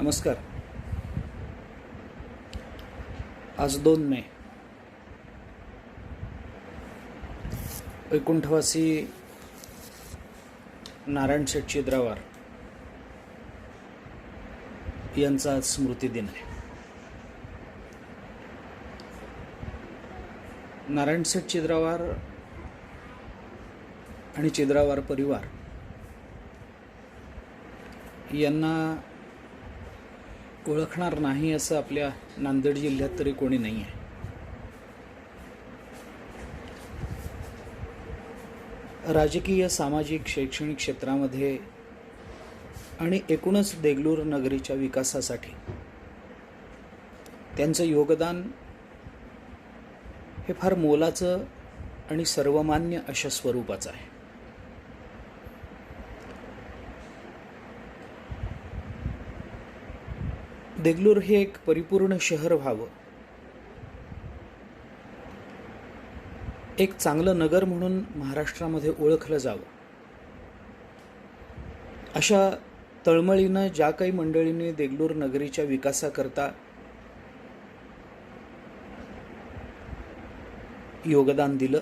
नमस्कार. आज 2 मे. वैकुंठवासी नारायण शेठ चिद्रावार यांचा आज स्मृतिदिन आहे. नारायण शेठ चिद्रावार आणि चिद्रावार परिवार यांना ओळखणार नाही असं आपल्या नांदेड जिल्ह्यात तरी कोणी नाही आहे. राजकीय, सामाजिक, शैक्षणिक क्षेत्रामध्ये आणि एकूणच देगलूर नगरीच्या विकासासाठी त्यांचं योगदान हे फार मोलाचं आणि सर्वमान्य अशा स्वरूपाचं आहे. देगलूर हे एक परिपूर्ण शहर व्हावं, एक चांगलं नगर म्हणून महाराष्ट्रामध्ये ओळखलं जावं, अशा तळमळीनं ज्या काही मंडळींनी देगलूर नगरीच्या विकासाकरता योगदान दिलं,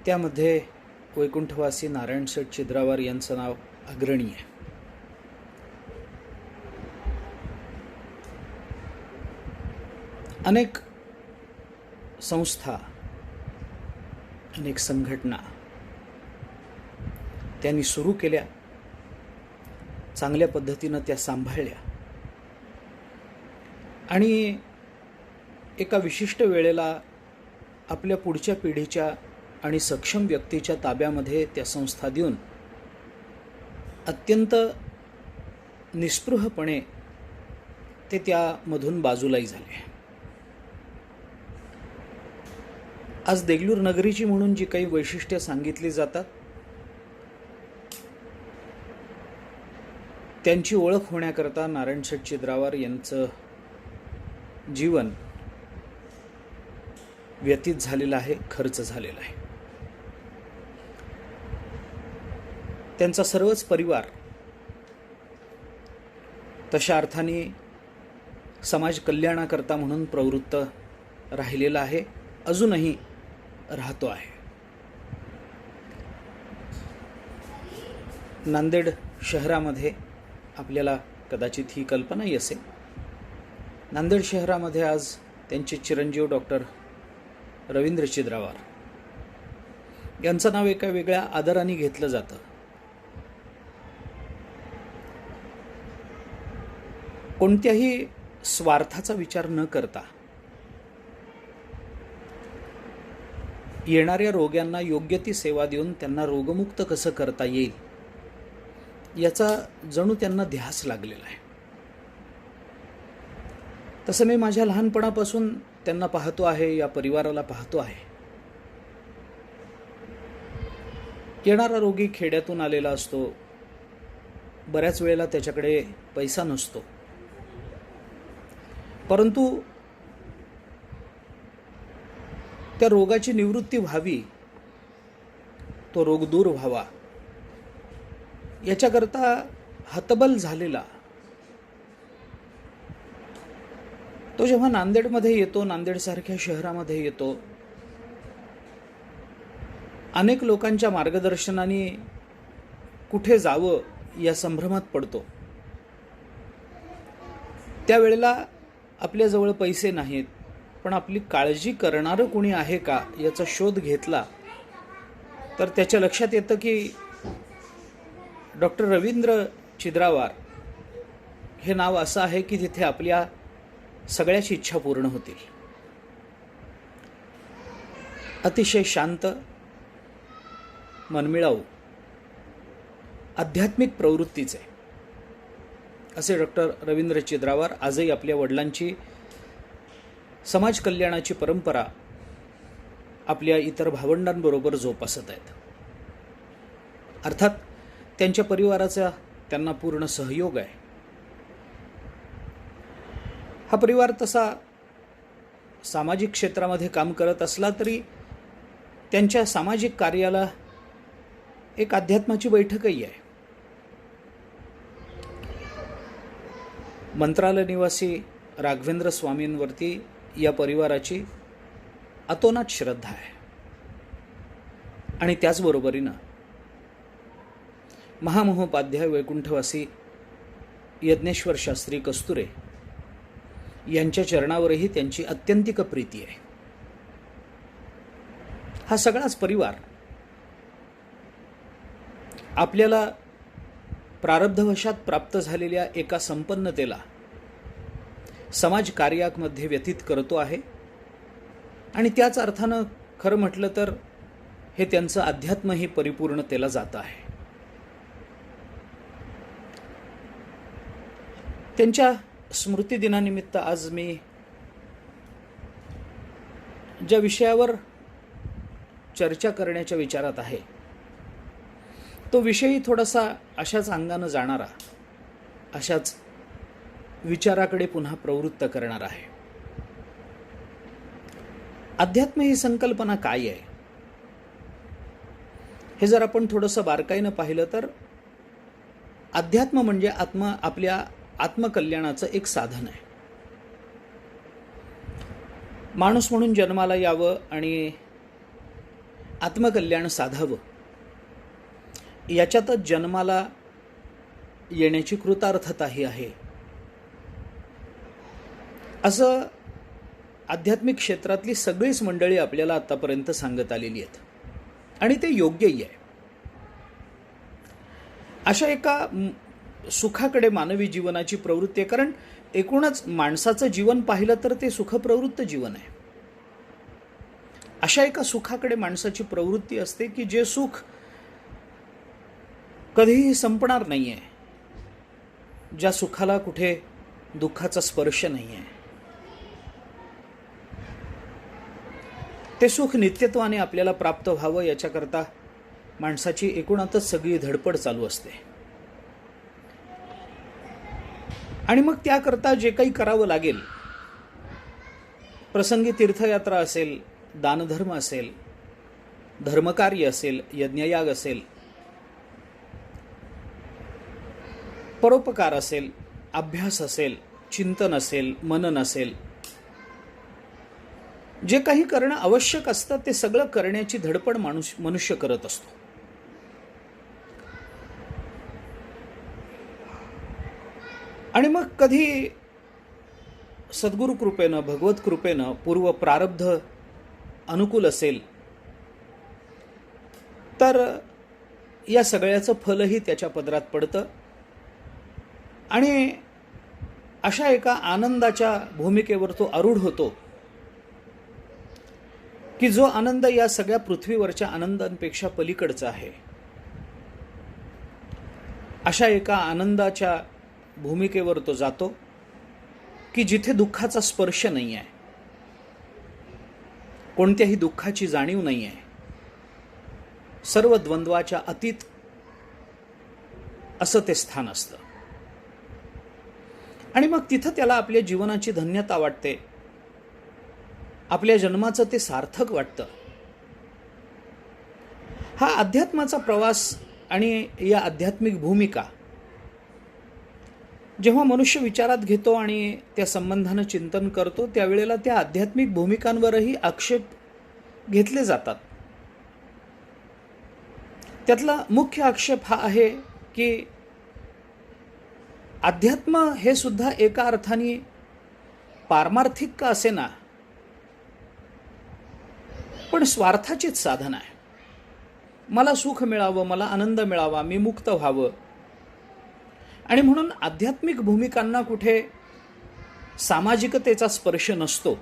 त्यामध्ये वैकुंठवासी नारायण शेठ चिद्रावार यांचं नाव अग्रणी आहे. अनेक संस्था, अनेक संघटना त्यांनी सुरू केल्या, चांगल्या पद्धतीनं त्या सांभाळल्या आणि एका विशिष्ट वेळेला आपल्या पुढच्या पिढीच्या आणि सक्षम व्यक्तीच्या ताब्यामध्ये त्या संस्था देऊन अत्यंत निस्पृहपणे ते त्यामधून बाजूलाही झाले. आज देगलूर नगरीची म्हणून जी काही वैशिष्ट्ये सांगितली जातात त्यांची ओळख होण्याकरता नारायण शेठ चिद्रावार यांचं जीवन व्यतीत झालेलं आहे, खर्च झालेला आहे. त्यांचा सर्वच परिवार तशा अर्थाने समाज कल्याणाकरता म्हणून प्रवृत्त राहिलेला आहे, अजूनही राहतो आहे. नांदेड शहरामध्ये आपल्याला कदाचित ही कल्पनाही असेल, नांदेड शहरामध्ये आज त्यांचे चिरंजीव डॉक्टर रवींद्र चिद्रावार यांचं नाव एका वेगळ्या आदराने घेतलं जातं. कोणत्याही स्वार्थाचा विचार न करता येणाऱ्या रोग्यांना योग्य ती सेवा देऊन त्यांना रोगमुक्त कसं करता येईल याचा जणू त्यांना ध्यास लागलेला आहे. तसं मी माझ्या लहानपणापासून त्यांना पाहतो आहे, या परिवाराला पाहतो आहे. येणारा रोगी खेड्यातून आलेला असतो, बऱ्याच वेळेला त्याच्याकडे पैसा नसतो, परंतु त्या रोगाची निवृत्ती व्हावी, तो रोग दूर व्हावा याच्याकरता हतबल झालेला तो जेव्हा नांदेडमध्ये येतो, नांदेडसारख्या शहरामध्ये येतो, अनेक लोकांच्या मार्गदर्शनाने कुठे जावं या संभ्रमात पडतो. त्यावेळेला आपल्याजवळ पैसे नाहीत, पण आपली काळजी करणारं कोणी आहे का याचा शोध घेतला तर त्याच्या लक्षात येतं की डॉक्टर रवींद्र चिद्रावार हे नाव असं आहे की तिथे आपल्या सगळ्याची इच्छा पूर्ण होतील. अतिशय शांत, मनमिळाऊ, आध्यात्मिक प्रवृत्तीचे असे डॉक्टर रवींद्र चिद्रावार आजही आपल्या वडिलांची समाज कल्याणाची परंपरा आपल्या इतर भावंडांबरोबर जोपासत आहेत. अर्थात त्यांच्या परिवाराचा त्यांना पूर्ण सहयोग आहे. हा परिवार तसा सामाजिक क्षेत्रामध्ये काम करत असला तरी त्यांच्या सामाजिक कार्याला एक अध्यात्माची बैठकही आहे. मंत्रालय निवासी राघवेंद्र स्वामींवरती या परिवाराची अतोनात श्रद्धा आहे. आणि त्याचबरोबरीनं महामहोपाध्याय वैकुंठवासी यज्ञेश्वर शास्त्री कस्तुरे यांच्या चरणावरही त्यांची अत्यंतिक प्रीती आहे. हा सगळाच परिवार आपल्याला प्रारब्धवशात प्राप्त झालेल्या एका संपन्नतेला समाज कार्यामध्ये व्यतीत करतो आहे. आणि त्याच अर्थानं खरं म्हटलं तर हे त्यांचं अध्यात्मही परिपूर्णतेला जातं आहे. त्यांच्या स्मृतिदिनानिमित्त आज मी ज्या विषयावर चर्चा करण्याच्या विचारात आहे तो विषयही थोडासा अशाच अंगानं जाणारा, अशाच विचाराकडे पुन्हा प्रवृत्त करणार आहे. अध्यात्म ही संकल्पना काय आहे हे जर आपण थोडंसं बारकाईनं पाहिलं तर अध्यात्म म्हणजे आपल्या आत्मकल्याणाचं एक साधन आहे. माणूस म्हणून जन्माला यावं आणि आत्मकल्याण साधावं याच्यातच जन्माला येण्याची कृतार्थताही आहे, असं आध्यात्मिक क्षेत्रातली सगळीच मंडळी आपल्याला आतापर्यंत सांगत आलेली आहेत. आणि ते योग्यही आहे. अशा एका सुखाकडे मानवी जीवनाची प्रवृत्ती आहे. कारण एकूणच माणसाचं जीवन पाहिलं तर ते सुखप्रवृत्त जीवन आहे. अशा एका सुखाकडे माणसाची प्रवृत्ती असते की जे सुख कधीही संपणार नाही आहे, ज्या सुखाला कुठे दुःखाचा स्पर्श नाही आहे. ते सुख नित्यत्वाने आपल्याला प्राप्त व्हावं याच्याकरता माणसाची एकूणातच सगळी धडपड चालू असते. आणि मग त्याकरता जे काही करावं लागेल, प्रसंगी तीर्थयात्रा असेल, दानधर्म असेल, धर्मकार्य असेल, यज्ञयाग असेल, परोपकार असेल, अभ्यास असेल, चिंतन असेल, मनन असेल, जे काही करणं आवश्यक असतं ते सगळं करण्याची धडपड मनुष्य करत असतो. आणि मग कधी सद्गुरु कृपेनं, भगवत कृपेनं पूर्व प्रारब्ध अनुकूल असेल तर या सगळ्याचं फलही त्याच्या पदरात पडतं. आणि अशा एका आनंदाच्या भूमिकेवर तो आरूढ होतो की जो आनंद या सगळ्या पृथ्वीवरच्या आनंदांपेक्षा पलीकडचा आहे. अशा एका आनंदाच्या भूमिकेवर तो जातो की जिथे दुःखाचा स्पर्श नाही आहे, कोणत्याही दुःखाची जाणीव नाही आहे, सर्व द्वंद्वाच्या अतीत असं ते स्थान असतं. आणि मग तिथं त्याला आपल्या जीवनाची धन्यता वाटते, आपल्या जन्माचं ते सार्थक वाटतं. हा अध्यात्माचा प्रवास आणि या आध्यात्मिक भूमिका जेव्हा मनुष्य विचारात घेतो आणि त्या संबंधानं चिंतन करतो त्यावेळेला त्या आध्यात्मिक भूमिकांवरही आक्षेप घेतले जातात. त्यातला मुख्य आक्षेप हा आहे की अध्यात्म हे सुद्धा एका अर्थाने पारमार्थिक का असेना पण स्वार्थाचीच साधन आहे. मला सुख मिळावं, मला आनंद मिळावा, मी मुक्त व्हावं. आणि म्हणून आध्यात्मिक भूमिकांना कुठे सामाजिकतेचा स्पर्श नसतो.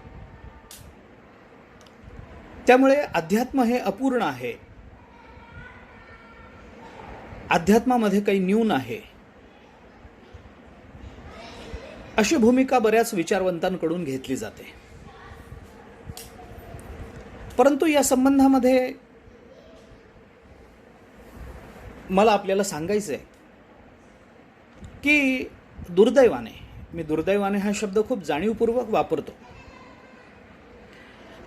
त्यामुळे अध्यात्म हे अपूर्ण आहे, अध्यात्मामध्ये काही न्यून आहे, अशी भूमिका बऱ्याच विचारवंतांकडून घेतली जाते. परंतु या संबंधामध्ये मला आपल्याला सांगायचं आहे की दुर्दैवाने, मी दुर्दैवाने हा शब्द खूप जाणीवपूर्वक वापरतो,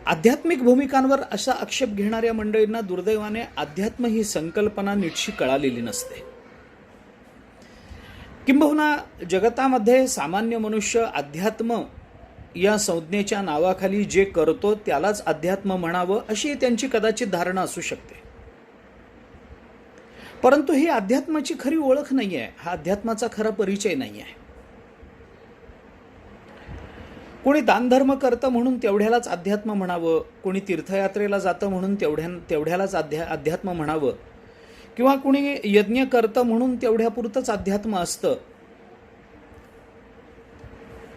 आध्यात्मिक भूमिकांवर असा आक्षेप घेणाऱ्या मंडळींना दुर्दैवाने अध्यात्म ही संकल्पना नीटशी कळालेली नसते. किंबहुना जगतामध्ये सामान्य मनुष्य अध्यात्म या संज्ञेच्या नावाखाली जे करतो त्यालाच अध्यात्म म्हणावं अशी त्यांची कदाचित धारणा असू शकते. परंतु ही अध्यात्माची खरी ओळख नाही आहे, हा अध्यात्माचा खरा परिचय नाही आहे. कोणी दानधर्म करतं म्हणून तेवढ्यालाच अध्यात्म म्हणावं, कोणी तीर्थयात्रेला जातं म्हणून तेवढ्यालाच अध्यात्म म्हणावं, किंवा कोणी यज्ञ करतं म्हणून तेवढ्यापुरतंच अध्यात्म असतं,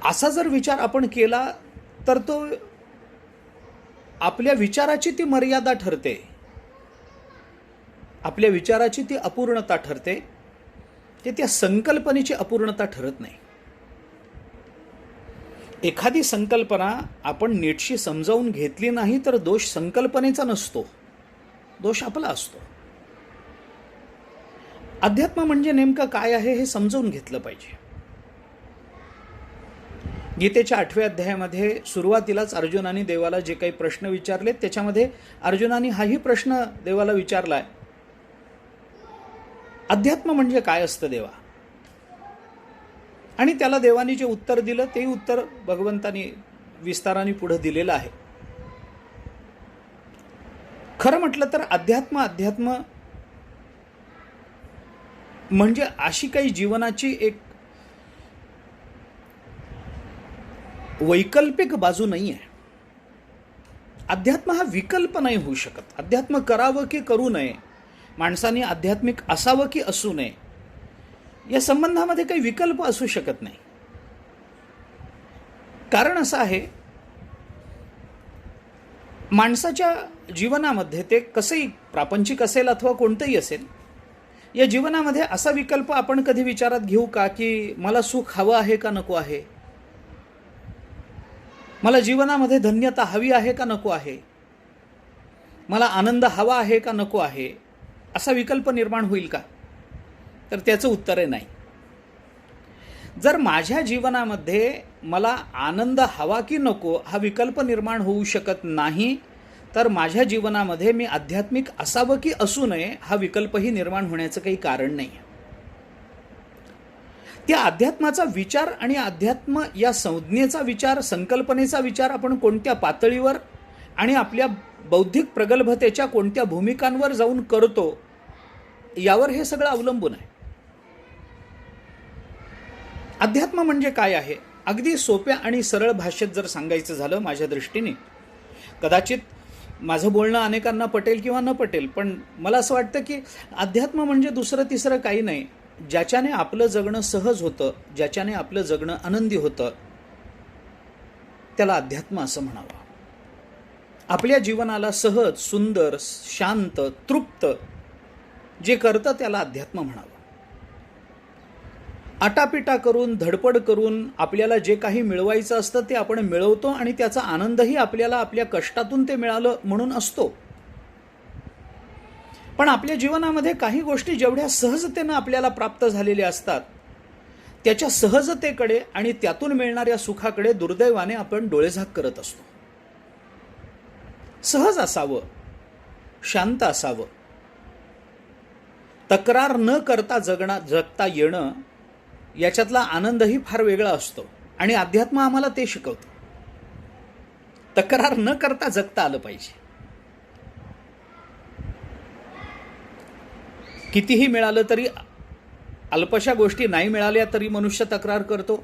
असा जर विचार आपण केला तर तो आपल्या विचाराची ती मर्यादा ठरते, आपल्या विचाराची ती अपूर्णता ठरते, ते त्या संकल्पनेची अपूर्णता ठरत नाही. एखादी संकल्पना आपण नीटशी समजावून घेतली नाही तर दोष संकल्पनेचा नसतो, दोष आपला असतो. अध्यात्म म्हणजे नेमकं काय आहे हे समजावून घेतलं पाहिजे. गीतेच्या 8व्या अध्यायामध्ये सुरुवातीलाच अर्जुनाने देवाला जे काही प्रश्न विचारले त्याच्यामध्ये अर्जुनाने हाही प्रश्न देवाला विचारलाय, अध्यात्म म्हणजे काय असतं देवा? आणि त्याला देवाने जे उत्तर दिलं ते उत्तर भगवंतानी विस्ताराने पुढे दिलेलं आहे. खरं म्हटलं तर अध्यात्म म्हणजे अशी काही जीवनाची एक वैकल्पिक बाजू नाही आहे. अध्यात्म हा विकल्प नाही होऊ शकत. अध्यात्म करावं की करू नये, माणसाने आध्यात्मिक असावं की असू नये, या संबंधामध्ये काही विकल्प असू शकत नाही. कारण असं आहे, माणसाच्या जीवनामध्ये ते कसंही प्रापंचिक असेल अथवा कोणतंही असेल, या जीवनामध्ये असा विकल्प आपण कधी विचारात घेऊ का की मला सुख हवं आहे का नको आहे, मला जीवनामध्ये धन्यता हवी आहे का नको आहे, मला आनंद हवा आहे का नको आहे, असा विकल्प निर्माण होईल का? तर त्याचं उत्तर आहे नाही. जर माझ्या जीवनामध्ये मला आनंद हवा की नको हा विकल्प निर्माण होऊ शकत नाही, तर माझ्या जीवनामध्ये मी आध्यात्मिक असावं की असू नये हा विकल्पही निर्माण होण्याचं काही कारण नाही. त्या अध्यात्माचा विचार आणि अध्यात्म या संज्ञेचा विचार, संकल्पनेचा विचार आपण कोणत्या पातळीवर आणि आपल्या बौद्धिक प्रगल्भतेच्या कोणत्या भूमिकांवर जाऊन करतो यावर हे सगळं अवलंबून आहे. अध्यात्म म्हणजे काय आहे? अगदी सोप्या आणि सरळ भाषेत जर सांगायचं झालं माझ्या दृष्टीने, कदाचित माझं बोलणं अनेकांना पटेल किंवा न पटेल, पण मला असं वाटतं की अध्यात्म म्हणजे दुसरं तिसरं काही नाही, ज्याच्याने आपलं जगणं सहज होतं, ज्याच्याने आपलं जगणं आनंदी होतं, त्याला अध्यात्म असं म्हणावं. आपल्या जीवनाला सहज, सुंदर, शांत, तृप्त जे करतं त्याला अध्यात्म म्हणावं. आटापिटा करून, धडपड करून आपल्याला जे काही मिळवायचं असतं ते आपण मिळवतो आणि त्याचा आनंदही आपल्याला आपल्या कष्टातून ते मिळालं म्हणून असतो. पण आपल्या जीवनामध्ये काही गोष्टी जेवढ्या सहजतेनं आपल्याला प्राप्त झालेल्या असतात, त्याच्या सहजतेकडे आणि त्यातून मिळणाऱ्या सुखाकडे दुर्दैवाने आपण डोळेझाक करत असतो. सहज असावं, शांत असावं, तक्रार न करता जगता येणं, याच्यातला आनंदही फार वेगळा असतो आणि अध्यात्म आम्हाला ते शिकवतं. तक्रार न करता जगता आलं पाहिजे. कितीही मिळालं तरी, अल्पशा गोष्टी नाही मिळाल्या तरी मनुष्य तक्रार करतो.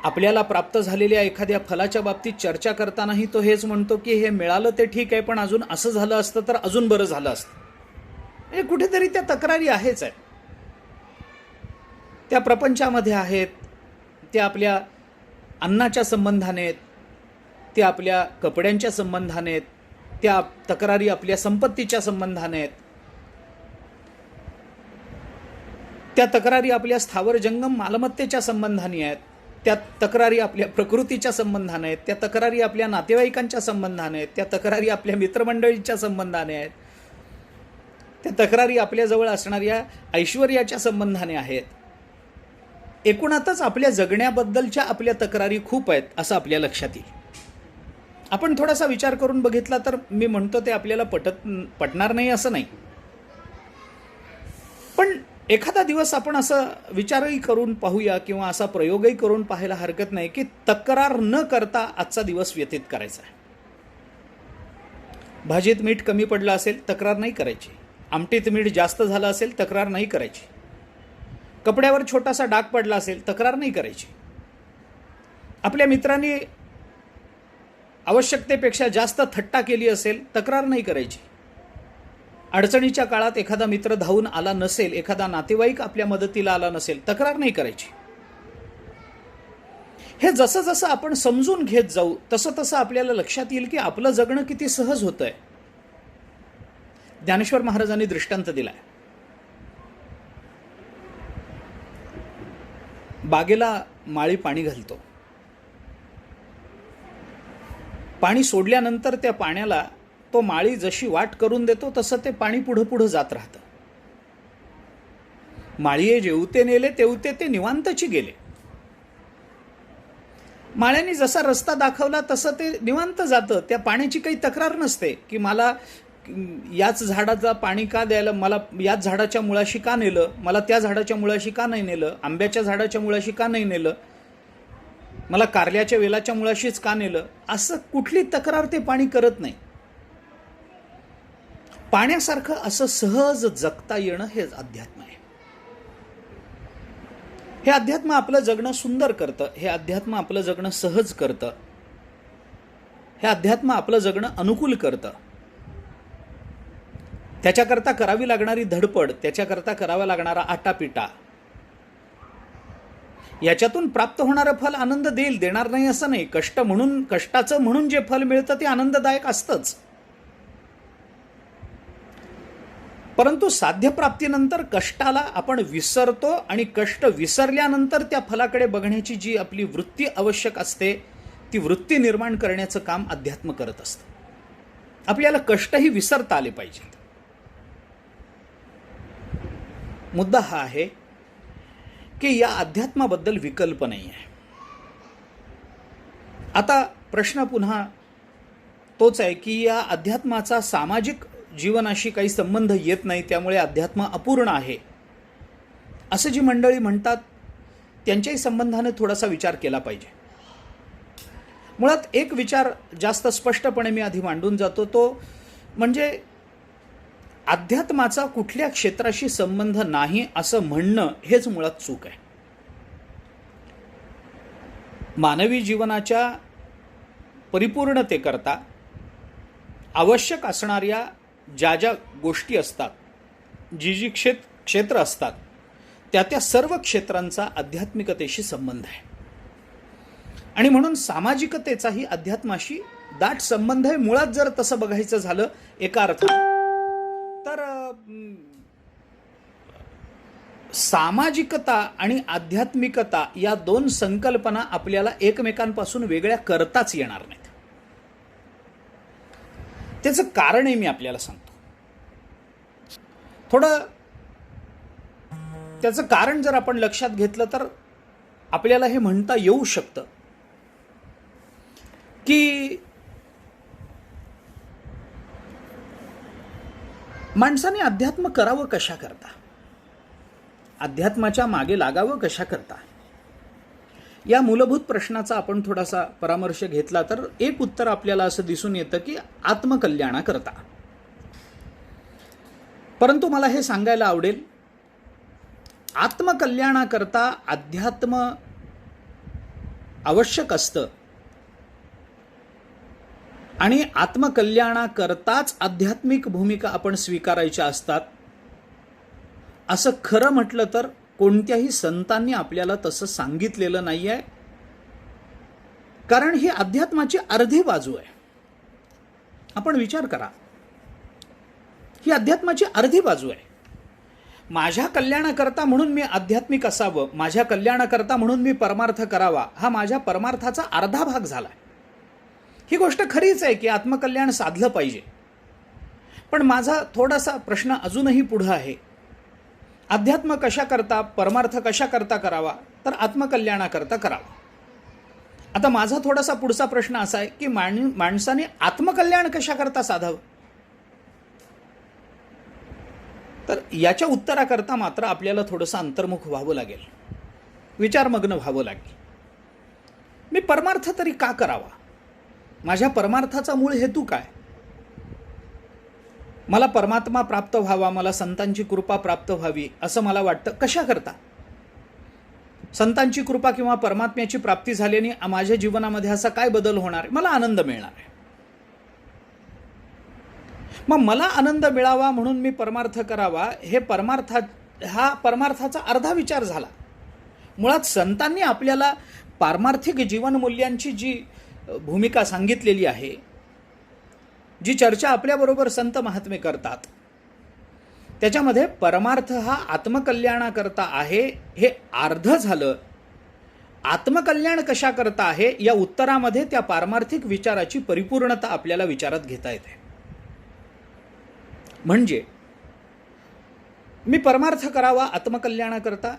आपल्याला प्राप्त झालेल्या एखाद्या फलाच्या बाबतीत चर्चा करतानाही तो हेच म्हणतो की हे मिळालं ते ठीक आहे, पण अजून असं झालं असतं तर अजून बरं झालं असतं. हे कुठेतरी त्या तक्रारी आहेच आहेत. त्या प्रपंचामध्ये आहेत, त्या आपल्या अन्नाच्या संबंधाने आहेत, त्या आपल्या कपड्यांच्या संबंधाने आहेत, त्या तक्रारी आपल्या संपत्तीच्या संबंधाने आहेत, त्या तक्रारी आपल्या स्थावर जंगम मालमत्तेच्या संबंधाने आहेत, त्या तक्रारी आपल्या प्रकृतीच्या संबंधाने आहेत, त्या तक्रारी आपल्या नातेवाईकांच्या संबंधाने आहेत, त्या तक्रारी आपल्या मित्रमंडळीच्या संबंधाने आहेत, त्या तक्रारी आपल्याजवळ असणाऱ्या ऐश्वर्याच्या संबंधाने आहेत. एकूणातच आपल्या जगण्याबद्दलच्या आपल्या तक्रारी खूप आहेत असं आपल्या लक्षात येईल. आपण थोडासा विचार करून बघितला तर मी म्हणतो ते आपल्याला पटणार नाही असं नाही, पण एखादा दिवस आपण असं विचारही करून पाहूया किंवा असा प्रयोगही करून पाहायला हरकत नाही की तक्रार न करता आजचा दिवस व्यतीत करायचा आहे. भाजीत मीठ कमी पडलं असेल तक्रार नाही करायची, आमटीत मीठ जास्त झालं असेल तक्रार नाही करायची, कपड्यावर छोटासा डाग पडला असेल तक्रार नाही करायची, आपल्या मित्रांनी आवश्यकतेपेक्षा जास्त थट्टा केली असेल तक्रार नाही करायची, अडचणीच्या काळात एखादा मित्र धावून आला नसेल, एखादा नातेवाईक आपल्या मदतीला आला नसेल तक्रार नाही करायची. हे जसं जसं आपण समजून घेत जाऊ तसं तसं आपल्याला लक्षात येईल की आपलं जगणं किती सहज होतंय. ज्ञानेश्वर महाराजांनी दृष्टांत दिलाय. बागेला माळी पाणी घालतो, पाणी सोडल्यानंतर त्या पाण्याला तो माळी जशी वाट करून देतो तसं ते पाणी पुढं पुढं जात राहतं. माळीये जेवते नेले तेवते ते निवांतची गेले. माळ्याने जसा रस्ता दाखवला तसं ते निवांत जातं. त्या पाण्याची काही तक्रार नसते की मला याच झाडाचं पाणी का द्यायला, मला याच झाडाच्या मुळाशी का नेलं, मला त्या झाडाच्या मुळाशी का नाही नेलं, आंब्याच्या झाडाच्या मुळाशी का नाही नेलं, मला कारल्याच्या वेलाच्या मुळाशीच का नेलं, असं कुठली तक्रार ते पाणी करत नाही. पाण्यासारखं असं सहज जगता येणं हे अध्यात्म आहे. हे अध्यात्म आपलं जगणं सुंदर करतं, हे अध्यात्म आपलं जगणं सहज करतं, हे अध्यात्म आपलं जगणं अनुकूल करतं. त्याच्याकरता करावी लागणारी धडपड, त्याच्याकरता करावा लागणारा आटापिटा, याच्यातून प्राप्त होणारं फल आनंद देईल, देणार नाही असं नाही. कष्टाचं म्हणून जे फल मिळतं ते आनंददायक असतंच. परंतु साध्यप्राप्तीनंतर कष्टाला आपण विसरतो आणि कष्ट विसरल्यानंतर त्या फलाकडे बघण्याची जी आपली वृत्ती आवश्यक असते ती वृत्ती निर्माण करण्याचं काम अध्यात्म करत असतं. आपल्याला कष्टही विसरता आले पाहिजेत. मुद्दा हा आहे की या अध्यात्माबद्दल विकल्प नाही आहे. आता प्रश्न पुन्हा तोच आहे की या अध्यात्माचा सामाजिक जीवनाशी काही संबंध येत नाही, त्यामुळे अध्यात्म अपूर्ण आहे असं जी मंडळी म्हणतात त्यांच्याही संबंधाने थोडासा विचार केला पाहिजे. मुळात एक विचार जास्त स्पष्टपणे मी आधी मांडून जातो, तो म्हणजे अध्यात्माचा कुठल्या क्षेत्राशी संबंध नाही असं म्हणणं हेच मुळात चूक आहे. मानवी जीवनाच्या परिपूर्णतेकरता आवश्यक असणाऱ्या ज्या ज्या गोष्टी असतात, जी क्षेत्र असतात, त्या सर्व क्षेत्रांचा आध्यात्मिकतेशी संबंध आहे. आणि म्हणून सामाजिकतेचाही अध्यात्माशी दाट संबंध आहे. मुळात जर तसं बघायचं झालं एका अर्थाने तर सामाजिकता आणि आध्यात्मिकता या दोन संकल्पना आपल्याला एकमेकांपासून वेगळ्या करताच येणार नाहीत. त्याचं कारणही मी आपल्याला सांगतो. थोडं त्याचं कारण जर आपण लक्षात घेतलं तर आपल्याला हे म्हणता येऊ शकतं की माणसाने अध्यात्म करावं कशा करता, अध्यात्माच्या मागे लागावं कशा करता, या मूलभूत प्रश्नाचा आपण थोडासा परामर्श घेतला तर एक उत्तर आपल्याला असं दिसून येतं की आत्मकल्याणाकरता. परंतु मला हे सांगायला आवडेल, आत्मकल्याणाकरता अध्यात्म आवश्यक असतं आणि आत्मकल्याणाकरताच आध्यात्मिक भूमिका आपण स्वीकारायच्या असतात असं खरं म्हटलं तर कोणत्याही संतांनी आपल्याला तसं सांगितलेलं नाही आहे. कारण ही अध्यात्माची अर्धी बाजू आहे. आपण विचार करा, ही अध्यात्माची अर्धी बाजू आहे. माझ्या कल्याणाकरता म्हणून मी आध्यात्मिक असावं, माझ्या कल्याणाकरता म्हणून मी परमार्थ करावा, हा माझ्या परमार्थाचा अर्धा भाग झाला. ही गोष्ट खरीच आहे की आत्मकल्याण साधलं पाहिजे. पण माझा थोडासा प्रश्न अजूनही पुढं आहे. अध्यात्म कशा करता, परमार्थ कशा करता करावा, तर आत्मकल्याणाकरता करावा. आता माझा थोडासा पुढचा प्रश्न असा आहे की माणसाने आत्मकल्याण कशा करता साधावं. तर तर याच्या उत्तराकरता मात्र आपल्याला थोडंसं अंतर्मुख व्हावं लागेल, विचारमग्न व्हावं लागेल. मी परमार्थ तरी का करावा? माझ्या परमार्थाचा मूळ हेतू काय? मला परमात्मा प्राप्त व्हावा, मला संतांची कृपा प्राप्त व्हावी असं मला वाटतं. कशा करता? संतांची कृपा किंवा परमात्म्याची प्राप्ती झाल्याने माझ्या जीवनामध्ये असा काय बदल होणार? मला आनंद मिळणार आहे. मग मला आनंद मिळावा म्हणून मी परमार्थ करावा, हा परमार्थाचा अर्धा विचार झाला. मुळात संतांनी आपल्याला पारमार्थिक जीवनमूल्यांची जी भूमिका सांगितलेली आहे, जी चर्चा आपल्याबरोबर संत महात्मे करतात, त्याच्यामध्ये परमार्थ हा आत्मकल्याणाकरता आहे हे अर्ध झालं. आत्मकल्याण कशा करता आहे या उत्तरामध्ये त्या पारमार्थिक विचाराची परिपूर्णता आपल्याला विचारात घेता येते. म्हणजे मी परमार्थ करावा आत्मकल्याणाकरता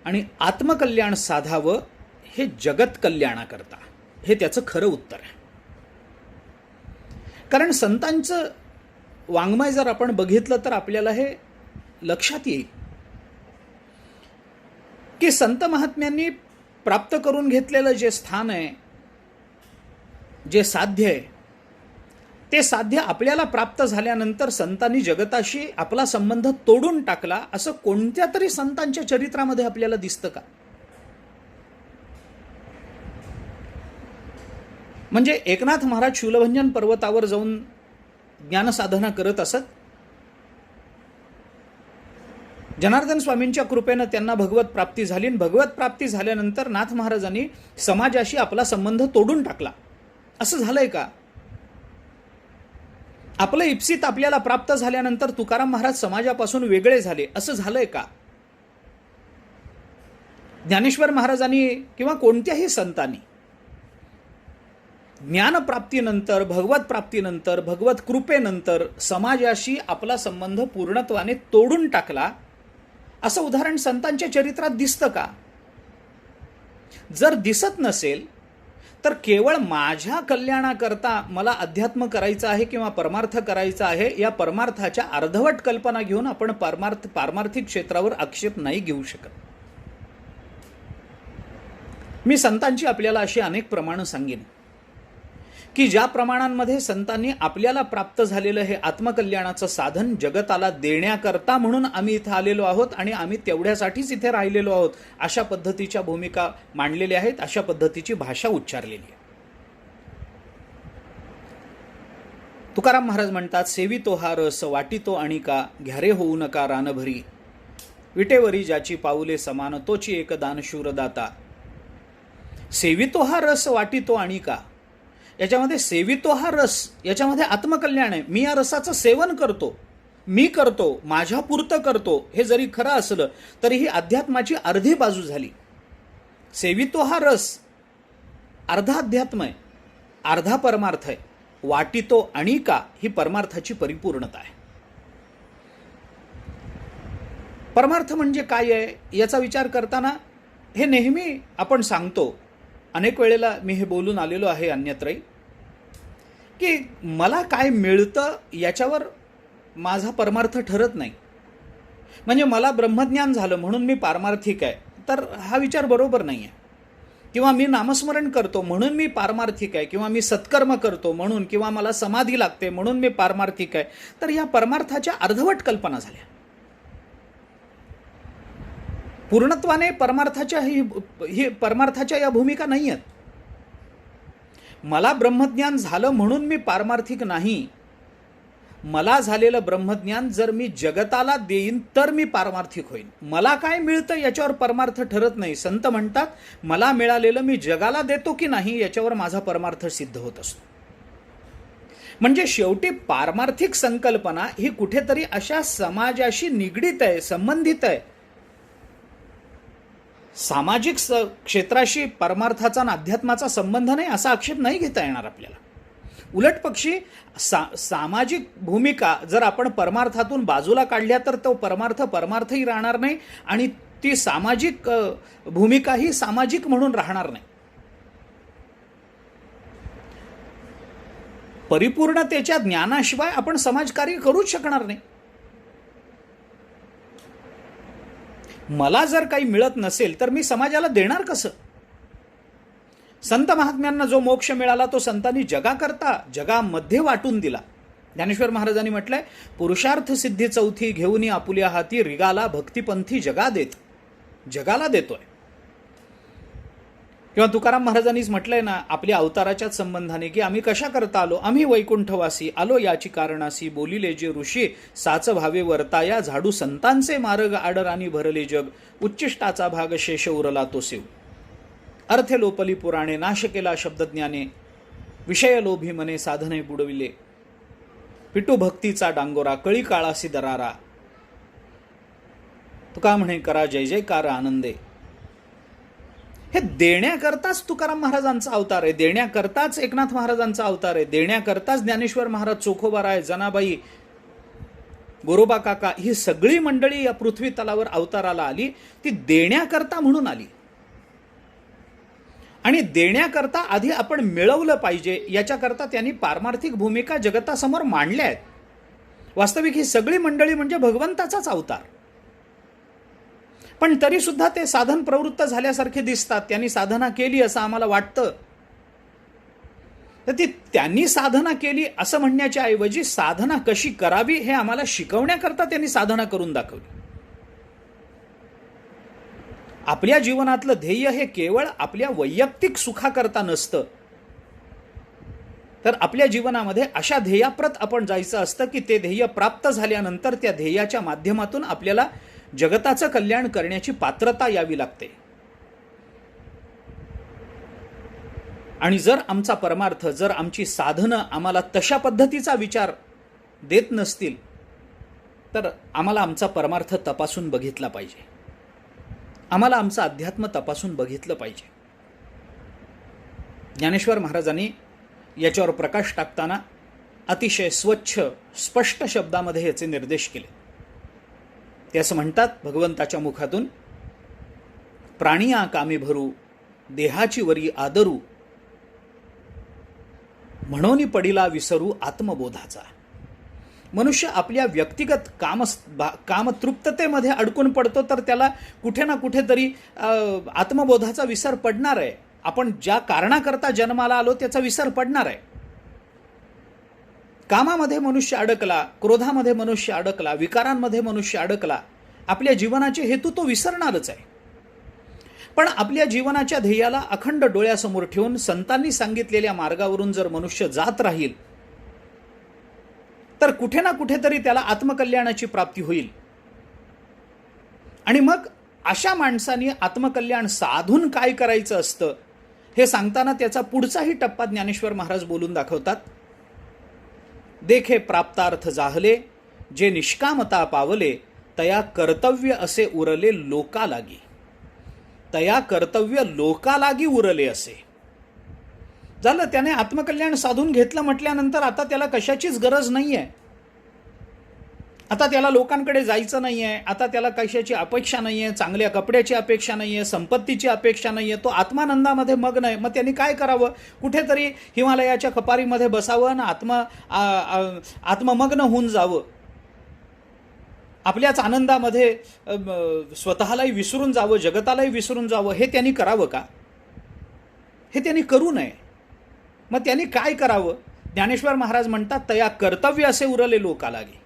आणि आत्मकल्याण साधावं हे जगत कल्याणाकरता, हे त्याचं खरं उत्तर आहे. कारण संतांचं वाङ्मय जर आपण बघितलं तर आपल्याला हे लक्षात येईल की संत महात्म्यांनी प्राप्त करून घेतलेलं जे स्थान आहे, जे साध्य आहे, ते साध्य आपल्याला प्राप्त झाल्यानंतर संतांनी जगताशी आपला संबंध तोडून टाकला असं कोणत्या तरी संतांच्या चरित्रामध्ये आपल्याला दिसतं का? म्हणजे एकनाथ महाराज शूलभंजन पर्वतावर जाऊन ज्ञानसाधना करत असत. जनार्दन स्वामींच्या कृपेनं त्यांना भगवत प्राप्ती झाली. भगवत प्राप्ती झाल्यानंतर नाथ महाराजांनी समाजाशी आपला संबंध तोडून टाकला. असं झालंय का? आपलं इप्सित आपल्याला प्राप्त झाल्यानंतर तुकाराम महाराज समाजापासून वेगळे झाले, असं झालंय का? ज्ञानेश्वर महाराजांनी किंवा कोणत्याही संतांनी ज्ञानप्राप्तीनंतर, भगवत प्राप्तीनंतर, भगवत कृपेनंतर समाजाशी आपला संबंध पूर्णत्वाने तोडून टाकला असं उदाहरण संतांच्या चरित्रात दिसतं का? जर दिसत नसेल तर केवळ माझ्या कल्याणाकरता मला अध्यात्म करायचं आहे किंवा परमार्थ करायचा आहे या परमार्थाच्या अर्धवट कल्पना घेऊन आपण पारमार्थिक क्षेत्रावर आक्षेप नाही घेऊ शकत. मी संतांची आपल्याला अशी अनेक प्रमाणं सांगेन की ज्या प्रमाणांमध्ये संतांनी आपल्याला प्राप्त झालेलं हे आत्मकल्याणाचं साधन जगताला देण्याकरता म्हणून आम्ही इथं आलेलो आहोत आणि आम्ही तेवढ्यासाठीच इथे राहिलेलो आहोत अशा पद्धतीच्या भूमिका मांडलेल्या आहेत, अशा पद्धतीची भाषा उच्चारलेली आहे. तुकाराम महाराज म्हणतात, सेवितो हा रस वाटितो आणिका, घ्यारे होऊ नका रानभरी, विटेवरी ज्याची पाऊले समान तोची एक दान शूरदाता. सेवितो हा रस वाटितो आणिका, याच्यामध्ये सेवितो हा रस, याच्यामध्ये आत्मकल्याण आहे. मी या रसाचं सेवन करतो, मी करतो, माझ्या पुरतं करतो, हे जरी खरं असलं तरी ही अध्यात्माची अर्धी बाजू झाली. सेवितो हा रस अर्धा अध्यात्म आहे, अर्धा परमार्थ आहे. वाटितो आणिका ही परमार्थाची परिपूर्णता आहे. परमार्थ म्हणजे काय आहे याचा विचार करताना हे नेहमी आपण सांगतो, अनेक वेळेला मी हे बोलून आलेलो आहे अन्यत्रही, की मला काय मिळतं याच्यावर माझा परमार्थ ठरत नाही. म्हणजे मला ब्रह्मज्ञान झालं म्हणून मी पारमार्थिक आहे, तर हा विचार बरोबर नाही आहे. किंवा मी नामस्मरण करतो म्हणून मी पारमार्थिक आहे, किंवा मी सत्कर्म करतो म्हणून, किंवा मला समाधी लागते म्हणून मी पारमार्थिक आहे, तर या परमार्थाच्या अर्धवट कल्पना झाल्या. पूर्णत्वाने परमार्थाच्या या भूमिका नाही आहेत. मला ब्रह्मज्ञान झालं म्हणून मी पारमार्थिक नाही. मला झालेलं ब्रह्मज्ञान जर मी जगताला देईन तर मी पारमार्थिक होईन. मला काय मिळतं याच्यावर परमार्थ ठरत नाही. संत म्हणतात, मला मिळालेलं मी जगाला देतो की नाही याच्यावर माझा परमार्थ सिद्ध होत असतो. म्हणजे शेवटी पारमार्थिक संकल्पना ही कुठेतरी अशा समाजाशी निगडीत आहे, संबंधित आहे. सामाजिक क्षेत्राशी परमार्थाचा आणि अध्यात्माचा संबंध नाही असा आक्षेप नाही घेता येणार आपल्याला. उलट पक्षी सामाजिक भूमिका जर आपण परमार्थातून बाजूला काढल्या तर तो परमार्थही राहणार नाही आणि ती सामाजिक भूमिकाही सामाजिक म्हणून राहणार नाही. परिपूर्णतेच्या ज्ञानाशिवाय आपण समाजकार्य करूच शकणार नाही. मला जर काही मिळत नसेल तर मी समाजाला देणार कसं? संत महात्म्यांना जो मोक्ष मिळाला तो संतांनी जगामध्ये वाटून दिला. ज्ञानेश्वर महाराजांनी म्हटलंय, पुरुषार्थ सिद्धी चौथी घेऊन आपुल्या हाती रिगाला भक्तिपंथी जगाला देतोय. किंवा तुकाराम महाराजांनीच म्हटलंय ना आपल्या अवताराच्याच संबंधाने, की आम्ही कशा करता आलो, आम्ही वैकुंठवासी आलो याची कारणासी, बोलिले जे ऋषी साच भावे वर्ताया, झाडू संतांचे मार्ग आडर आणि भरले जग, उच्चिष्टाचा भाग शेष उरला तो सेव, अर्थे लोपली पुराणे, नाश केला शब्दज्ञाने, विषय लोभी मने साधने बुडविले, पिटू भक्तीचा डांगोरा, कळी काळासी दरारा, तुका म्हणे करा जय जयकार आनंदे. हे देण्याकरताच तुकाराम महाराजांचा अवतार आहे, देण्याकरताच एकनाथ महाराजांचा अवतार आहे, देण्याकरताच ज्ञानेश्वर महाराज, चोखोबाराय, जनाबाई, गोरोबा काका ही सगळी मंडळी या पृथ्वी तलावर अवताराला आली. ती देण्याकरता म्हणून आली. आणि देण्याकरता आधी आपण मिळवलं पाहिजे याच्याकरता त्यांनी पारमार्थिक भूमिका जगतासमोर मांडल्या आहेत. वास्तविक ही सगळी मंडळी म्हणजे भगवंताचाच अवतार. पण तरी सुद्धा ते साधन प्रवृत्त झाल्यासारखे दिसतात. त्यांनी साधना केली असं आम्हाला वाटतं. तर ती त्यांनी साधना केली असं म्हणण्याच्या ऐवजी साधना कशी करावी हे आम्हाला शिकवण्याकरता त्यांनी साधना करून दाखवली. आपल्या जीवनातलं ध्येय हे केवळ आपल्या वैयक्तिक सुखाकरता नसतं, तर आपल्या जीवनामध्ये अशा ध्येयाप्रत आपण जायचं असतं की ते ध्येय प्राप्त झाल्यानंतर त्या ध्येयाच्या माध्यमातून आपल्याला जगताचं कल्याण करण्याची पात्रता यावी लागते. आणि जर आमचा परमार्थ, जर आमची साधनं आम्हाला तशा पद्धतीचा विचार देत नसतील तर आम्हाला आमचा परमार्थ तपासून बघितला पाहिजे. आम्हाला आमचं अध्यात्म तपासून बघितलं पाहिजे. ज्ञानेश्वर महाराजांनी याच्यावर प्रकाश टाकताना अतिशय स्वच्छ स्पष्ट शब्दामध्ये याचे निर्देश केले. ते असं म्हणतात भगवंताच्या मुखातून, प्राणिया कामी भरू देहाची वरी आदरू, म्हणून पडिला विसरू आत्मबोधाचा. मनुष्य आपल्या व्यक्तिगत कामतृप्ततेमध्ये अडकून पडतो तर त्याला कुठे ना कुठेतरी आत्मबोधाचा विसर पडणार आहे. आपण ज्या कारणाकरता जन्माला आलो त्याचा विसर पडणार आहे. कामामध्ये मनुष्य अडकला, क्रोधामध्ये मनुष्य अडकला, विकारांमध्ये मनुष्य अडकला, आपल्या जीवनाचे हेतू तो विसरणारच आहे. पण आपल्या जीवनाच्या ध्येयाला अखंड डोळ्यासमोर ठेवून संतांनी सांगितलेल्या मार्गावरून जर मनुष्य जात राहील तर कुठे ना कुठेतरी त्याला आत्मकल्याणाची प्राप्ती होईल. आणि मग अशा माणसाने आत्मकल्याण साधून काय करायचं असतं हे सांगताना त्याचा पुढचाही टप्पा ज्ञानेश्वर महाराज बोलून दाखवतात. देखे प्राप्तार्थ जाहले, जे निष्कामता पावले, तया कर्तव्य असे उरले लोकालागी. तया कर्तव्य लोकालागी उरले असे. झालं, त्याने आत्मकल्याण साधून घेतलं म्हटल्यानंतर आता त्याला कशाचीच गरज नाही आहे. आता त्याला लोकांकडे जायचं नाही आहे, आता त्याला कशाची अपेक्षा नाही आहे, चांगल्या कपड्याची अपेक्षा नाही आहे, संपत्तीची अपेक्षा नाही आहे. तो आत्मानंदामध्ये मग्न आहे. मग त्यांनी काय करावं? कुठेतरी हिमालयाच्या कपारीमध्ये बसावं आणि आत्ममग्न होऊन जावं. आपल्याच आनंदामध्ये स्वतःलाही विसरून जावं, जगतालाही विसरून जावं. हे त्यांनी करावं का? हे त्यांनी करू नये. मग त्यांनी काय करावं? ज्ञानेश्वर महाराज म्हणतात, तया कर्तव्य असे उरले लोकालागी.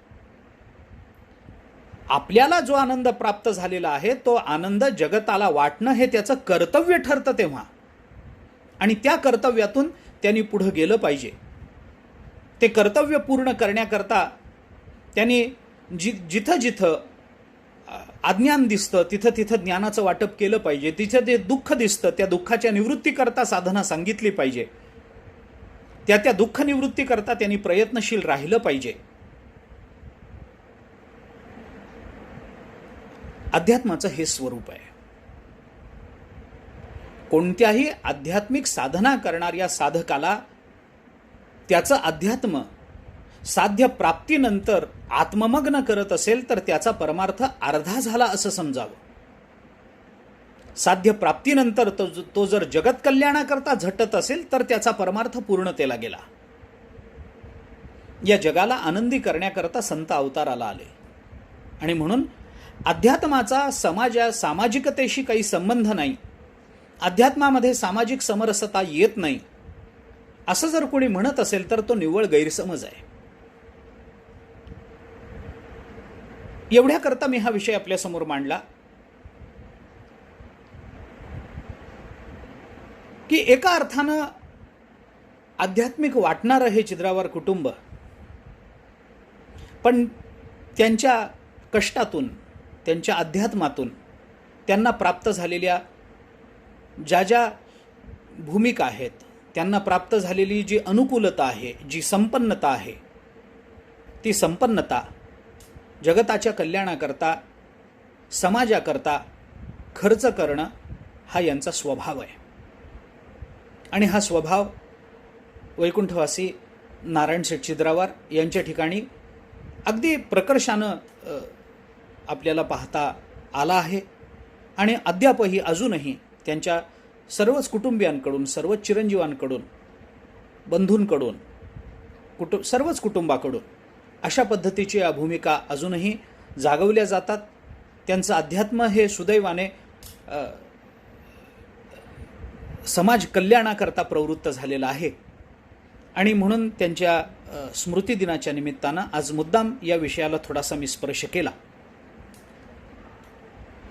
आपल्याला जो आनंद प्राप्त झालेला आहे तो आनंद जगताला वाटणं हे त्याचं कर्तव्य ठरतं तेव्हा. आणि त्या कर्तव्यातून त्यांनी पुढे गेलं पाहिजे. ते कर्तव्य पूर्ण करण्याकरता त्यांनी जिथं जिथं अज्ञान दिसतं तिथं तिथं ज्ञानाचं वाटप केलं पाहिजे. तिथं ते दुःख दिसतं त्या दुःखाच्या निवृत्तीकरता साधना सांगितली पाहिजे. त्या दुःख निवृत्तीकरता त्यांनी प्रयत्नशील राहिलं पाहिजे. अध्यात्माचं हे स्वरूप आहे. कोणत्याही आध्यात्मिक साधना करणाऱ्या साधकाला त्याचं अध्यात्म साध्य प्राप्तीनंतर आत्ममग्न करत असेल तर त्याचा परमार्थ अर्धा झाला असं समजावं. साध्य प्राप्तीनंतर तो जर जगत कल्याणाकरता झटत असेल तर त्याचा परमार्थ पूर्णतेला गेला. या जगाला आनंदी करण्याकरता संत अवताराला आले. आणि म्हणून अध्यात्माचा सामाजिकतेशी काही संबंध नाही, अध्यात्मामध्ये सामाजिक समरसता येत नाही, असं जर कोणी म्हणत असेल तर तो निव्वळ गैरसमज आहे. एवढ्याकरता मी हा विषय आपल्यासमोर मांडला की एका अर्थानं आध्यात्मिक वाटणारं हे चिद्रावार कुटुंब, पण त्यांच्या कष्टातून, त्यांच्या अध्यात्मातून त्यांना प्राप्त झालेल्या ज्या ज्या भूमिका आहेत, त्यांना प्राप्त झालेली जी अनुकूलता आहे, जी संपन्नता आहे, ती संपन्नता जगताच्या कल्याणाकरता, समाजाकरता खर्च करणं हा यांचा स्वभाव आहे. आणि हा स्वभाव वैकुंठवासी नारायण शेठ चिद्रावार यांच्या ठिकाणी अगदी प्रकर्षानं आपल्याला पाहता आला आहे. आणि अद्यापही अजूनही त्यांच्या सर्वच कुटुंबियांकडून, सर्वच चिरंजीवांकडून, बंधूंकडून, सर्वच कुटुंबाकडून अशा पद्धतीची या भूमिका अजूनही जागवल्या जातात. त्यांचं अध्यात्म हे सुदैवाने समाज कल्याणाकरता प्रवृत्त झालेलं आहे. आणि म्हणून त्यांच्या स्मृती दिनाच्या निमित्तानं आज मुद्दाम या विषयाला थोडासा मी स्पर्श केला.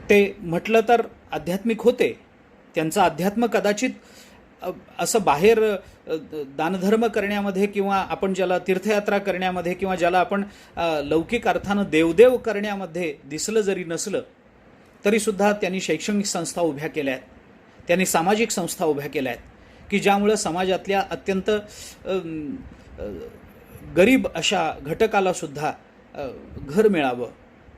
ते म्हटलं तर आध्यात्मिक होते. त्यांचं अध्यात्म कदाचित असं बाहेर दानधर्म करण्यामध्ये, किंवा आपण ज्याला तीर्थयात्रा करण्यामध्ये, किंवा ज्याला आपण लौकिक अर्थानं देवदेव करण्यामध्ये दिसलं जरी नसलं तरीसुद्धा त्यांनी शैक्षणिक संस्था उभ्या केल्या आहेत, त्यांनी सामाजिक संस्था उभ्या केल्या आहेत की ज्यामुळं समाजातल्या अत्यंत गरीब अशा घटकालासुद्धा घर मिळावं,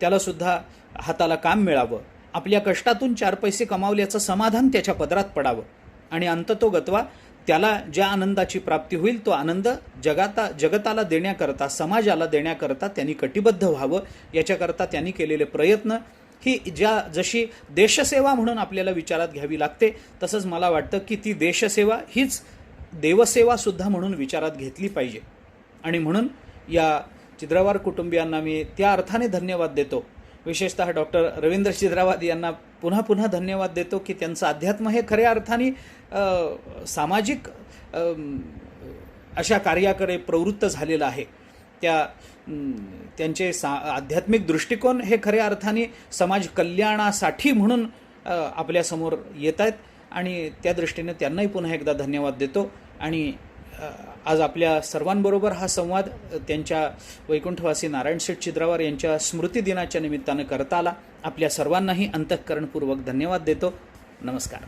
त्यालासुद्धा हाताला काम मिळावं, आपल्या कष्टातून 4 पैसे कमावल्याचं समाधान त्याच्या पदरात पडावं, आणि अंततोगत्वा त्याला ज्या आनंदाची प्राप्ती होईल तो आनंद जगताला देण्याकरता, समाजाला देण्याकरता त्यांनी कटिबद्ध व्हावं. याच्याकरता त्यांनी केलेले प्रयत्न ही जशी देशसेवा म्हणून आपल्याला विचारात घ्यावी लागते, तसंच मला वाटतं की ती देशसेवा हीच देवसेवासुद्धा म्हणून विचारात घेतली पाहिजे. आणि म्हणून या चिद्रावार कुटुंबियांना मी त्या अर्थाने धन्यवाद देतो. विशेषतः डॉक्टर रवींद्र चिद्रावार यांना पुन्हा पुन्हा धन्यवाद देतो की त्यांचं अध्यात्म हे खऱ्या अर्थाने सामाजिक अशा कार्याकडे प्रवृत्त झालेलं आहे. त्यांचे आध्यात्मिक दृष्टिकोन हे खऱ्या अर्थाने समाज कल्याणासाठी म्हणून आपल्यासमोर येत आहेत. आणि त्या दृष्टीने त्यांनाही पुन्हा एकदा धन्यवाद देतो. आणि आज आपल्या सर्वांबरोबर हा संवाद त्यांच्या वैकुंठवासी नारायण शेठ चिद्रावार यांच्या स्मृती दिनाच्या निमित्तानं करता आला. आपल्या सर्वांनाही अंतःकरणपूर्वक धन्यवाद देतो. नमस्कार.